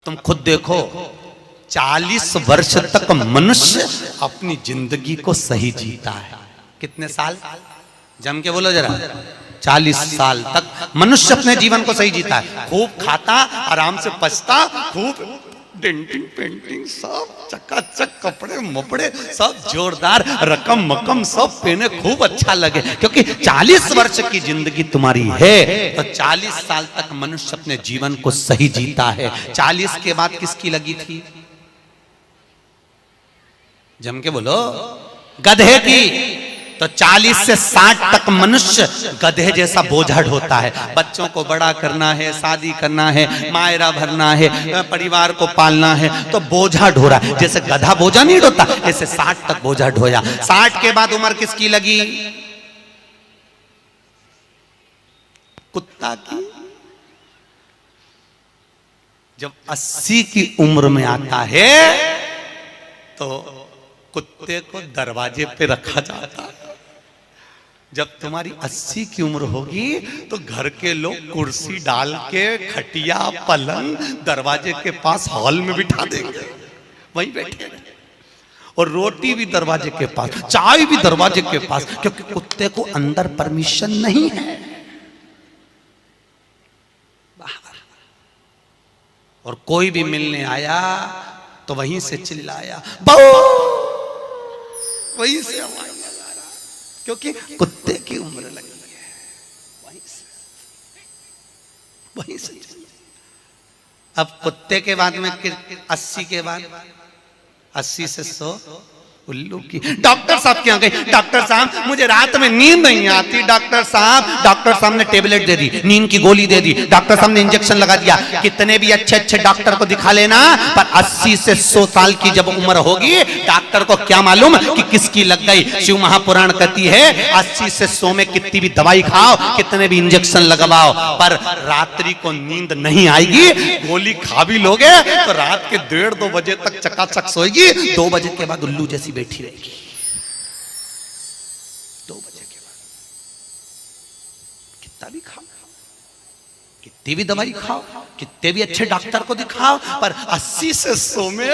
तुम खुद देखो 40 वर्ष तक मनुष्य अपनी जिंदगी को सही जीता है। कितने साल? जम के बोलो जरा। 40 साल तक मनुष्य अपने जीवन को सही जीता है। खूब खाता, आराम से पचता, खूब डेंटिंग पेंटिंग सब चकाचक, कपड़े मपड़े सब जोरदार, रकम मकम सब पहने, खूब अच्छा लगे, क्योंकि 40 वर्ष की जिंदगी तुम्हारी है तो 40 साल तक मनुष्य अपने जीवन को सही जीता है। 40 के बाद किसकी लगी थी? जम के बोलो। गधे की। तो 40 से 60 तक मनुष्य गधे जैसा बोझा ढोता है। बच्चों को बड़ा करना है, शादी करना है, मायरा भरना है, परिवार को पालना है, तो बोझा ढो रहा है। जैसे गधा बोझा नहीं ढोता, ऐसे 60 तक बोझा ढोया। 60 के बाद उम्र किसकी लगी? कुत्ता की। जब 80 की उम्र में आता है तो कुत्ते को दरवाजे पे रखा जाता है। जब तुम्हारी 80 की उम्र होगी तो घर के लोग कुर्सी डाल के, खटिया पलंग दरवाजे के पास हॉल में बिठा देंगे, वहीं बैठे, और रोटी भी दरवाजे के पास, चाय भी दरवाजे के पास, क्योंकि कुत्ते को अंदर परमिशन नहीं है। और कोई भी मिलने आया तो वहीं से चिल्लाया, वहीं से आवाज लगा रहा, क्योंकि कुत्ते की उम्र लगी है। वहीं से अब कुत्ते के बाद में 80 के बाद 80 से 100 उल्लू की। डॉक्टर साहब क्या गई? डॉक्टर साहब मुझे रात में नींद नहीं आती। डॉक्टर साहब ने टेबलेट दे दी, नींद की गोली दे दी, डॉक्टर साहब ने इंजेक्शन लगा दिया। कितने भी अच्छे अच्छे डॉक्टर को दिखा लेना, पर 80 से 100 साल की जब उम्र होगी, डॉक्टर को क्या मालूम कि किसकी लग गई। शिव महापुराण कहती है 80 से 100 में कितनी भी दवाई खाओ, कितने भी इंजेक्शन लगवाओ, पर रात्रि को नींद नहीं आएगी। गोली खा भी लोगे तो रात के 1:30-2 बजे तक चकाचक सोएगी, 2 बजे के बाद उल्लू जैसी बैठी रहेगी। 2 बजे के बाद कितना भी खाओ, कितनी भी दवाई खाओ, कितने भी अच्छे डॉक्टर को दिखाओ, पर 80 से 100 में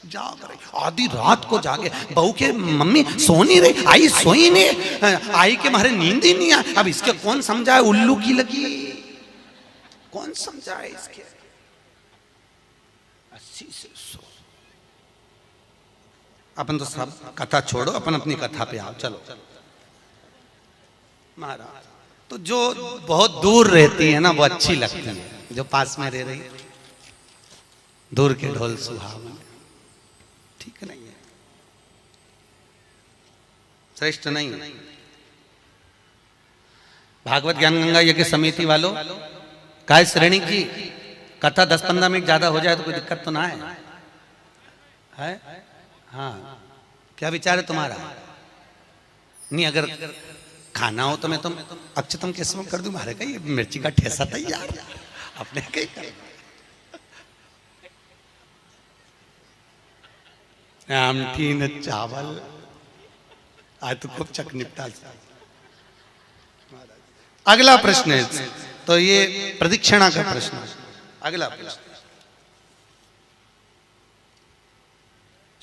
जाग रही। आधी रात को जागे, बहू के मम्मी सो नहीं रही, आई सोई नहीं, आई के मारे नींद ही नहीं आई। अब इसके कौन समझाए? उल्लू की लगी, कौन समझाए इसके? 80 से 100। अपन तो सब कथा छोड़ो, अपन अपनी कथा पे आओ। चलो महाराज, तो जो बहुत दूर रहती है ना वो अच्छी लगती है, जो पास में रह रही दूर के ढोल सुहावन, ठीक नहीं है, श्रेष्ठ नहीं। भागवत ज्ञान गंगा यज्ञ समिति वालों, काय श्रेणी की कथा 10-15 मिनट ज्यादा हो जाए तो कोई दिक्कत तो ना है? हाँ, क्या विचार है तुम्हारा? नहीं, अगर खाना हो तो मैं तुम अक्षतम किस्म कर दूं, मारे का ये मिर्ची का ठेसा तैयार अपने कहीं। आमटी न चावल, आज तो खूब चक निपटा। अगला प्रश्न है, तो ये प्रदक्षिणा का प्रश्न है। अगला प्रश्न,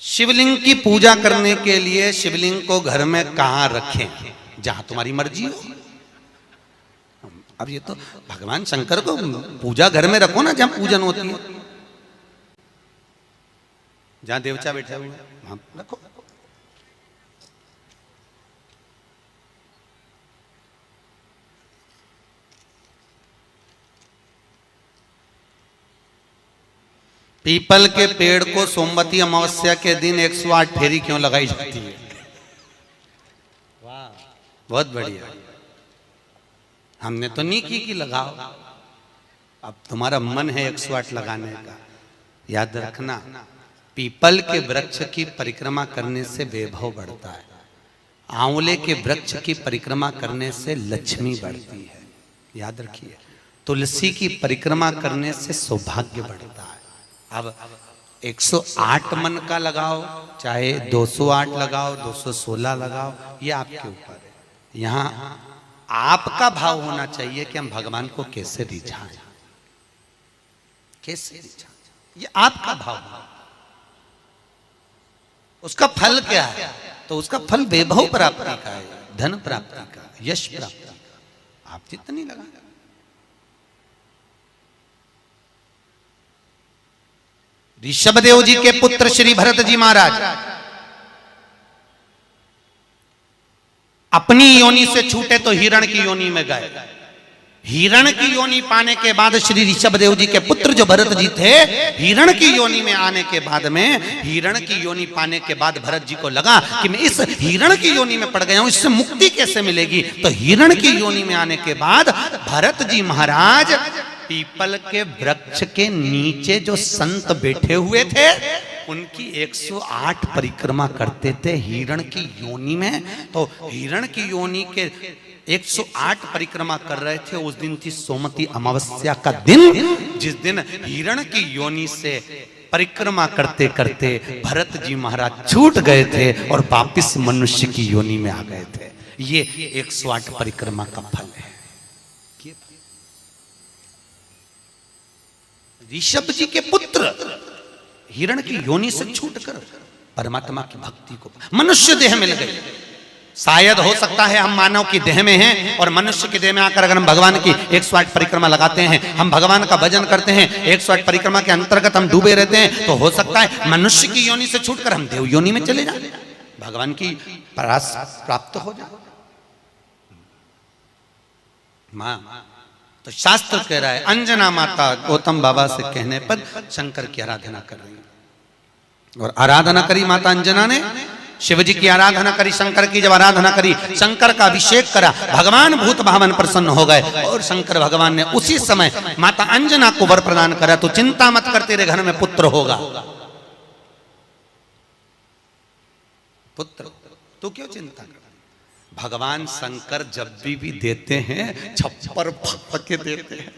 शिवलिंग की पूजा करने के लिए शिवलिंग को घर में कहां रखें? जहां तुम्हारी मर्जी हो। अब ये तो भगवान शंकर को पूजा घर में रखो ना, जहां पूजन होती है, जहां देवता बैठे हुए वहां रखो। पीपल के पेड़ को सोमवती अमावस्या के दिन 108 फेरी क्यों लगाई जाती है? वाह, बहुत बढ़िया। हमने तो नहीं की लगाओ, अब तुम्हारा मन है 108 लगाने का। याद रखना, पीपल के वृक्ष की परिक्रमा करने से वैभव बढ़ता है, आंवले के वृक्ष की परिक्रमा करने से लक्ष्मी बढ़ती है। याद रखिए, तुलसी की परिक्रमा करने से सौभाग्य बढ़ता है। अब 108 मन का लगाओ, चाहे 208 लगाओ, 216 लगाओ, ये आपके ऊपर है। यहाँ आपका भाव होना चाहिए कि हम भगवान को कैसे रिझाएं। कैसे रिचार्ज? ये आपका भाव है। उसका फल क्या है? तो उसका फल वैभव प्राप्ति का है, धन प्राप्ति का, यश प्राप्ति का। आप जितनी लगा, ऋषभदेव जी के पुत्र श्री भरत जी महाराज अपनी योनि से छूटे तो हिरण की योनि में गए। हिरण की योनि पाने के बाद श्री ऋषभदेव जी के पुत्र जो भरत जी थे, हिरण की योनि में आने के बाद में, हिरण की योनि पाने के बाद भरत जी को लगा कि मैं इस हिरण की योनि में पड़ गया हूं, इससे मुक्ति कैसे मिलेगी? तो हिरण की योनि में आने के बाद भरत जी महाराज पीपल के वृक्ष के नीचे जो संत बैठे हुए थे उनकी 108 परिक्रमा करते थे हिरण की योनि में। तो हिरण की योनि के 108 परिक्रमा कर रहे थे। उस दिन थी सोमती अमावस्या का दिन, जिस दिन हिरण की योनि से परिक्रमा करते करते भरत जी महाराज छूट गए थे और वापिस मनुष्य की योनि में आ गए थे। ये 108 परिक्रमा का फल है। ऋषभ जी के पुत्र हिरण की योनि से छूटकर परमात्मा की भक्ति को मनुष्य देह मिल गई। शायद हो सकता है हम मानव की देह में हैं और मनुष्य की देह में आकर अगर हम भगवान की 108 परिक्रमा लगाते हैं, हम भगवान का भजन करते हैं, 108 परिक्रमा के अंतर्गत हम डूबे रहते हैं, तो हो सकता है मनुष्य की योनि से छूटकर हम देव योनि में चले जाए, भगवान की परास प्राप्त हो जाए। मां तो शास्त्र कह रहा है, अंजना माता गौतम बाबा से कहने पर शंकर की आराधना कर रही है। और आराधना करी माता अंजना ने, शिव जी की आराधना करी, शंकर की जब आराधना करी, शंकर का अभिषेक करा, भगवान भूत भावन प्रसन्न हो गए और शंकर भगवान ने उसी समय माता अंजना को वर प्रदान करा, तो चिंता मत कर, तेरे घर में पुत्र होगा। पुत्र, तू क्यों चिंता कर? भगवान शंकर जब भी देते हैं छप्पर फाड़ के देते हैं।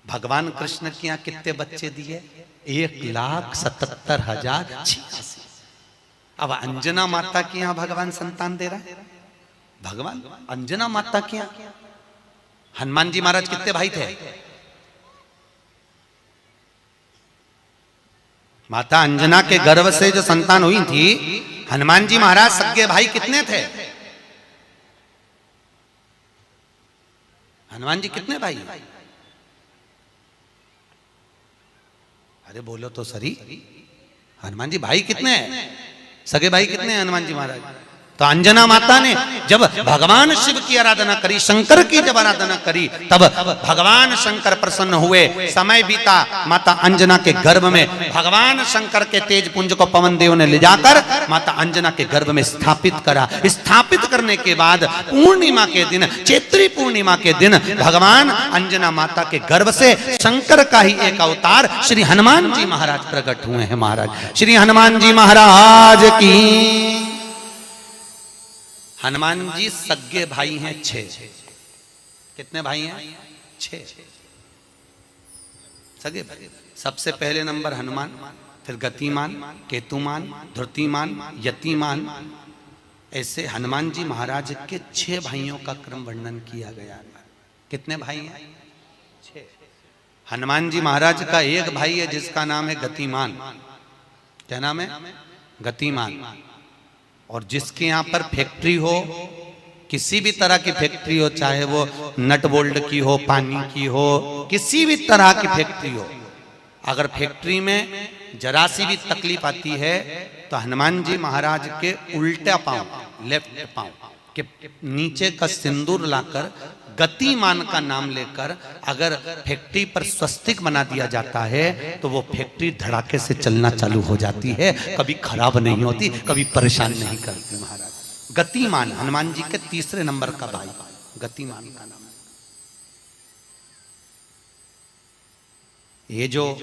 भगवान कृष्ण के यहाँ कितने बच्चे दिए? 1,77,086। अब अंजना माता के यहाँ भगवान संतान दे रहा है। भगवान अंजना माता के यहाँ हनुमान जी महाराज कितने भाई थे? माता अंजना के गर्भ से जो संतान हुई थी, हनुमान जी महाराज सगे भाई कितने थे? हनुमान जी कितने भाई? अरे बोलो तो सही, हनुमान जी भाई कितने हैं? सगे भाई कितने हैं हनुमान जी महाराज? तो अंजना माता ने जब भगवान शिव की आराधना करी, शंकर की जब आराधना करी, तब भगवान शंकर प्रसन्न हुए। समय बीता, माता अंजना के गर्भ में भगवान शंकर के तेज पुंज को पवन देव ने ले जाकर माता अंजना के गर्भ में स्थापित करा। स्थापित करने के बाद पूर्णिमा के दिन, चैत्री पूर्णिमा के दिन, भगवान अंजना माता के गर्भ से शंकर का ही एक अवतार श्री हनुमान जी महाराज प्रकट हुए हैं। महाराज श्री हनुमान जी महाराज की। हनुमान जी सगे भाई हैं 6। कितने भाई हैं? 6 सगे भाई। सबसे पहले नंबर हनुमान, फिर गतिमान, केतुमान, धृतिमान, यतिमान, ऐसे हनुमान जी महाराज के 6 भाइयों का क्रम वर्णन किया गया। कितने भाई हैं? 6। हनुमान जी महाराज का एक भाई है जिसका नाम है गतिमान। क्या नाम है? गतिमान। और जिसके यहाँ पर फैक्ट्री हो, किसी भी तरह की फैक्ट्री हो, चाहे वो नट बोल्ट की हो, पानी की हो, किसी भी तरह की फैक्ट्री हो, अगर फैक्ट्री में जरा सी भी तकलीफ आती है तो हनुमान जी महाराज के उल्टा पांव, लेफ्ट पांव के नीचे का सिंदूर लाकर गतिमान का नाम लेकर अगर फैक्ट्री पर स्वस्तिक बना दिया जाता है तो वो फैक्ट्री धड़ाके से चलना चालू हो जाती है, कभी खराब नहीं होती, कभी परेशान नहीं करती। महाराज गतिमान हनुमान जी के 3रे नंबर का भाई, गतिमान का नाम। ये जो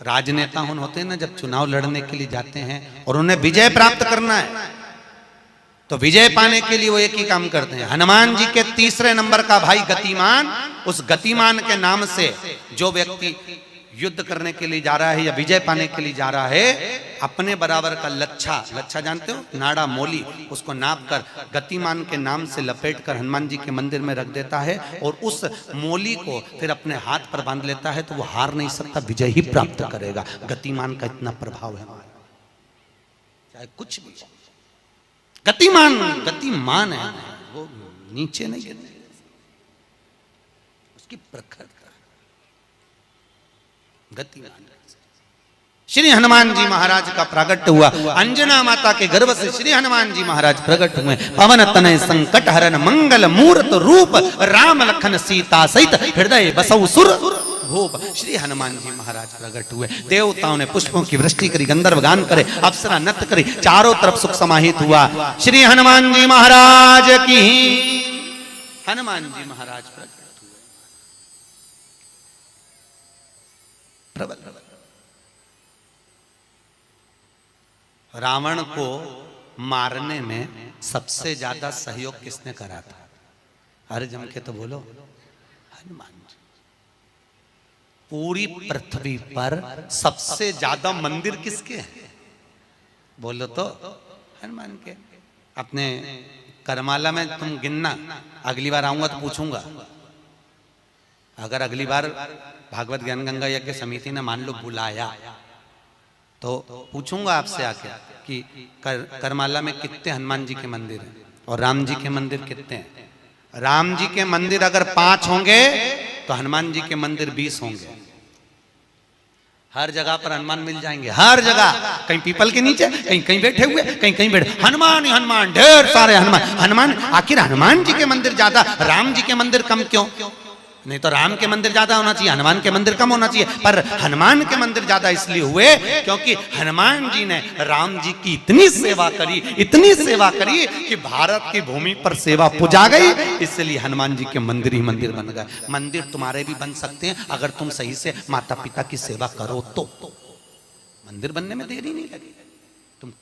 राजनेता होते हैं ना, जब चुनाव लड़ने के लिए जाते हैं और उन्हें विजय प्राप्त करना है तो विजय पाने के लिए वो एक ही काम करते हैं। हनुमान जी के 3रे नंबर का भाई गतिमान, उस गतिमान के नाम से जो व्यक्ति युद्ध करने के लिए जा रहा है या विजय पाने के लिए जा रहा है अपने बराबर का लच्छा, लच्छा जानते हो, नाड़ा मोली, उसको नाप कर गतिमान के नाम से लपेट कर हनुमान जी के मंदिर में रख देता है और उस मोली को फिर अपने हाथ पर बांध लेता है, तो वो हार नहीं सकता, विजय ही प्राप्त करेगा। गतिमान का इतना प्रभाव है हमारा, चाहे कुछ भी। गतिमान गतिमान है, वो नीचे नहीं गिरने, उसकी प्रखरता गतिमान। श्री हनुमान जी महाराज का प्रागट्य हुआ, अंजना माता के गर्भ से श्री हनुमान जी महाराज प्रकट हुए। पवन तनय संकट हरन मंगल मूर्त रूप, राम लखन सीता सहित हृदय बसौ सुर भूप। श्री हनुमान जी महाराज प्रकट हुए, देवताओं ने पुष्पों की वृष्टि करी, गंधर्व गान करे, अप्सरा नृत्य करी, चारों तरफ सुख समाहित हुआ। श्री हनुमान जी महाराज की, हनुमान जी महाराज प्रकट हुए, प्रबल। रावण को मारने में सबसे ज्यादा सहयोग किसने करा था? अरे जम के तो बोलो, हनुमान जी। पूरी पृथ्वी पर सबसे ज्यादा मंदिर किसके हैं? बोलो तो हनुमान के। अपने करमाला में तुम गिनना, अगली बार आऊंगा तो पूछूंगा। अगर अगली बार भागवत ज्ञान गंगा यज्ञ समिति ने मान लो बुलाया, तो पूछूंगा आपसे आके कि करमाला में कितने हनुमान जी के मंदिर हैं और राम जी के मंदिर कितने हैं। राम जी के मंदिर अगर 5 होंगे तो हनुमान जी के मंदिर 20 होंगे। हर जगह पर हनुमान मिल जाएंगे, हर जगह, कहीं पीपल के नीचे, कहीं कहीं बैठे हुए, कहीं कहीं बैठे, हनुमान ही हनुमान, ढेर सारे हनुमान। हनुमान, आखिर हनुमान जी के मंदिर ज्यादा, राम जी के मंदिर कम क्यों? नहीं तो राम के मंदिर ज्यादा होना चाहिए, हनुमान के मंदिर कम होना चाहिए, पर हनुमान के मंदिर ज्यादा इसलिए हुए क्योंकि हनुमान जी ने राम जी की इतनी सेवा करी, इतनी सेवा करी कि भारत की भूमि पर सेवा पुजा गई, इसलिए हनुमान जी के मंदिर ही मंदिर बन गए। मंदिर तुम्हारे भी बन सकते हैं अगर तुम सही से माता पिता की सेवा करो तो। मंदिर बनने में देरी नहीं लगेगी, तुम